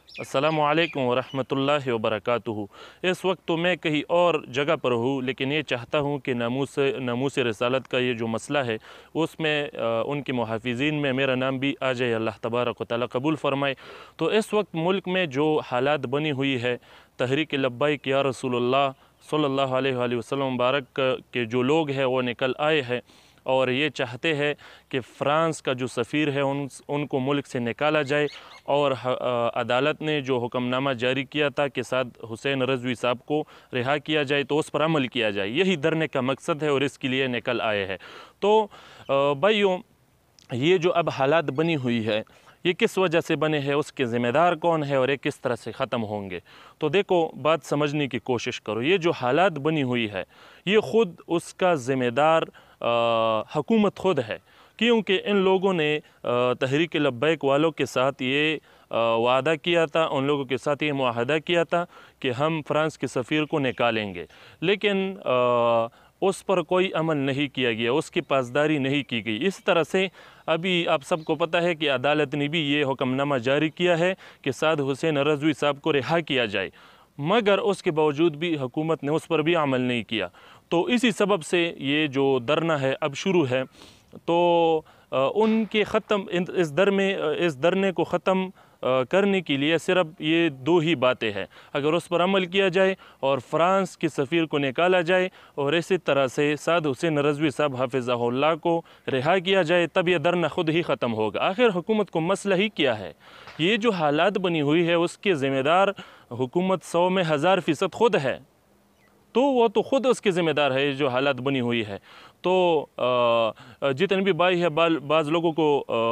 अस्सलामु अलैकुम वरहमतुल्लाहि वबरकातुहू। इस वक्त तो मैं कहीं और जगह पर हूँ, लेकिन ये चाहता हूँ कि नामूस रिसालत का ये जो मसला है उसमें उनके मुहाफ़िज़ीन में मेरा नाम भी आ जाए। अल्लाह तबारक व तआला कबूल फ़रमाए। तो इस वक्त मुल्क में जो हालात बनी हुई है, तहरीक लब्बैक या रसूलुल्लाह सल्लल्लाहु अलैहि वसल्लम मुबारक के जो लोग हैं वो निकल आए हैं और ये चाहते हैं कि फ़्रांस का जो सफ़ीर है उनको मुल्क से निकाला जाए। और अदालत ने जो हुक्मनामा जारी किया था कि साद हुसैन रज़वी साहब को रिहा किया जाए, तो उस पर अमल किया जाए। यही धरने का मकसद है और इसके लिए निकल आए हैं। तो भाइयों, ये जो अब हालात बनी हुई है, ये किस वजह से बने हैं, उसके ज़िम्मेदार कौन है और ये किस तरह से ख़त्म होंगे। तो देखो, बात समझने की कोशिश करो। ये जो हालात बनी हुई है, ये ख़ुद उसका ज़िम्मेदार हुकूमत ख़ुद है, क्योंकि इन लोगों ने तहरीक लब्बैक वालों के साथ ये वादा किया था, उन लोगों के साथ ये मुआहदा किया था कि हम फ़्रांस के सफ़ीर को निकालेंगे, लेकिन उस पर कोई अमल नहीं किया गया, उसकी पासदारी नहीं की गई। इस तरह से अभी आप सबको पता है कि अदालत ने भी ये हुक्मनामा जारी किया है कि साद हुसैन रज़वी साहब को रिहा किया जाए, मगर उसके बावजूद भी हुकूमत ने उस पर भी अमल नहीं किया। तो इसी सबब से ये जो धरना है अब शुरू है। तो उनके ख़त्म इस धरने को ख़त्म करने के लिए सिर्फ ये दो ही बातें हैं। अगर उस पर अमल किया जाए और फ़्रांस के सफ़ीर को निकाला जाए और इसी तरह से साद हुसैन रज़वी साहब हाफ़िज़हुल्लाह को रिहा किया जाए, तब यह धरना ख़ुद ही ख़त्म होगा। आखिर हुकूमत को मसला ही क्या है? ये जो हालात बनी हुई है उसके ज़िम्मेदार हुकूमत 100 में 1000% ख़ुद है। तो वो तो ख़ुद उसके ज़िम्मेदार है, जो हालात बनी हुई है। तो जितने भी भाई है, बाज़ लोगों को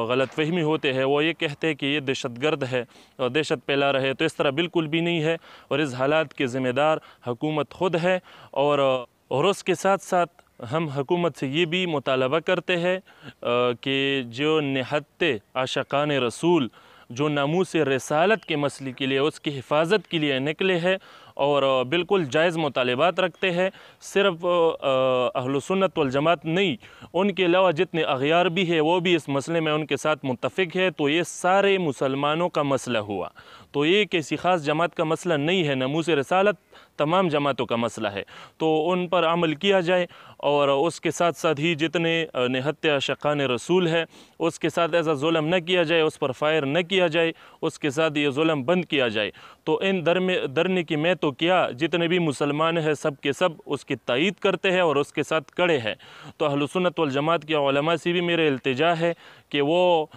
गलतफ़हमी होते हैं, वो ये कहते हैं कि ये दहशतगर्द है और दहशत फैला रहे हैं। तो इस तरह बिल्कुल भी नहीं है और इस हालात के ज़िम्मेदार हुकूमत ख़ुद है। और उसके साथ साथ हम हुकूमत से ये भी मुतालबा करते हैं कि जो निहत्ते आशिक़ान रसूल जो नामूस रिसालत के मसले के लिए, उसकी हिफाजत के लिए निकले हैं और बिल्कुल जायज़ मुतालबात रखते हैं, सिर्फ़ अहले सुन्नत वल जमात नहीं, उनके अलावा जितने अग़यार भी है वो भी इस मसले में उनके साथ मुत्तफ़िक़ है। तो ये सारे मुसलमानों का मसला हुआ। तो ये किसी ख़ास जमात का मसला नहीं है, नामूस रिसालत तमाम जमातों का मसला है। तो उन पर अमल किया जाए और उसके साथ साथ ही जितने निहत्ते आशिक़ान रसूल है उसके साथ ऐसा जुल्म न किया जाए, उस पर फायर न किया जाए, उसके साथ ये जुल्म बंद किया जाए। तो इन धरने की मैं तो क्या, जितने भी मुसलमान हैं सब के सब उसकी तायीद करते हैं और उसके साथ खड़े हैं। तो अहले सुन्नत वल जमात के उलमा से भी मेरा इल्तिजा है कि वो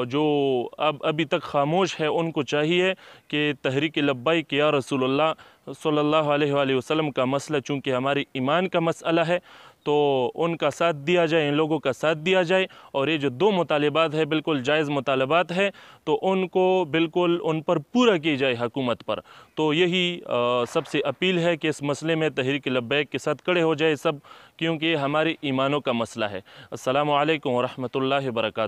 जो अभी तक खामोश है, उनको चाहिए कि तहरीक लब्बैक या रसूलुल्लाह सल्लल्लाहु अलैहि वसल्लम का मसला चूँकि हमारी ईमान का मसला है, तो उनका साथ दिया जाए, इन लोगों का साथ दिया जाए। और ये जो दो मुतालबात है बिल्कुल जायज़ मुतालबात है, तो उनको बिल्कुल उन पर पूरा की जाए हुकूमत पर। तो यही सबसे अपील है कि इस मसले में तहरीक लब्बैक के साथ खड़े हो जाए सब, क्योंकि हमारे ईमानों का मसला है। अस्सलामु अलैकुम वरहमतुल्लाहि वबरकातुहू।